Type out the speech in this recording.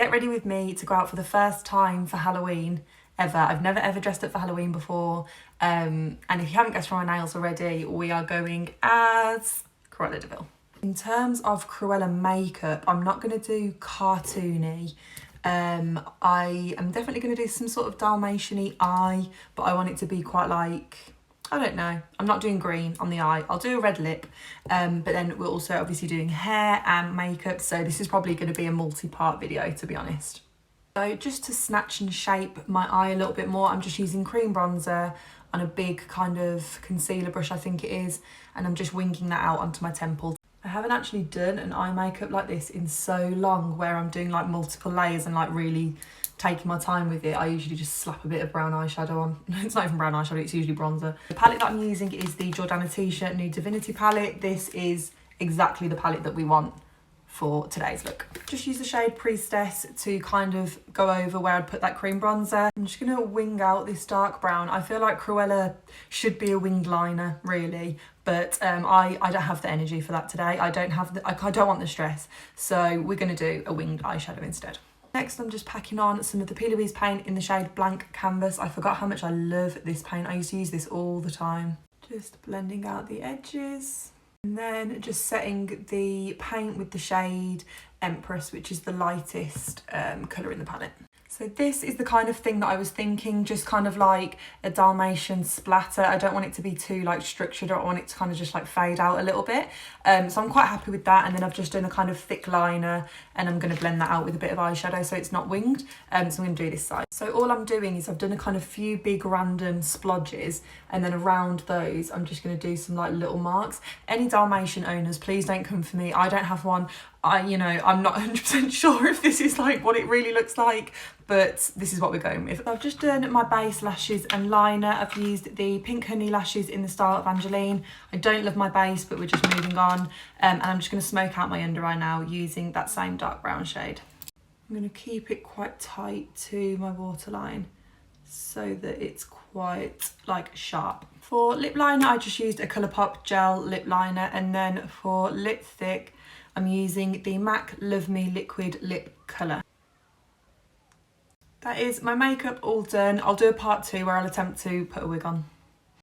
Get ready with me to go out for the first time for Halloween ever. I've never ever dressed up for Halloween before. And if you haven't guessed from my nails already, we are going as Cruella de Vil. In terms of Cruella makeup, I'm not going to do cartoony. I am definitely going to do some sort of Dalmatian-y eye, but I want it to be quite like, I don't know, I'm not doing green on the eye. I'll do a red lip, but then we're also obviously doing hair and makeup, so this is probably going to be a multi-part video, to be honest. So just to snatch and shape my eye a little bit more, I'm just using cream bronzer on a big kind of concealer brush, I think it is, and I'm just winging that out onto my temple. I haven't actually done an eye makeup like this in so long, where I'm doing like multiple layers and like really taking my time with it. I usually just slap a bit of brown eyeshadow on. It's not even brown eyeshadow, it's usually bronzer. The palette that I'm using is the Jordana T-shirt Nude Divinity palette. This is exactly the palette that we want for today's look. Just use the shade Priestess to kind of go over where I'd put that cream bronzer. I'm just gonna wing out this dark brown. I feel like Cruella should be a winged liner, really, but I don't have the energy for that today. I don't want the stress, so we're gonna do a winged eyeshadow instead. Next, I'm just packing on some of the P. Louise paint in the shade Blank Canvas. I forgot how much I love this paint. I used to use this all the time. Just blending out the edges. And then just setting the paint with the shade Empress, which is the lightest colour in the palette. So this is the kind of thing that I was thinking, just kind of like a Dalmatian splatter. I don't want it to be too like structured. I don't want it to kind of just like fade out a little bit. So I'm quite happy with that. And then I've just done a kind of thick liner and I'm going to blend that out with a bit of eyeshadow so it's not winged. So I'm going to do this side. So all I'm doing is I've done a kind of few big random splodges, and then around those I'm just going to do some like little marks. Any Dalmatian owners, please don't come for me. I don't have one. I'm not 100% sure if this is like what it really looks like, but this is what we're going with. I've just done my base lashes and liner. I've used the Pink Honey lashes in the style of Angeline. I don't love my base, but we're just moving on. And I'm just going to smoke out my under eye now using that same dark brown shade. I'm going to keep it quite tight to my waterline so that it's quite like sharp. For lip liner, I just used a Colourpop gel lip liner, and then for lipstick, I'm using the MAC Love Me Liquid Lip Colour. That is my makeup all done. I'll do a part 2 where I'll attempt to put a wig on.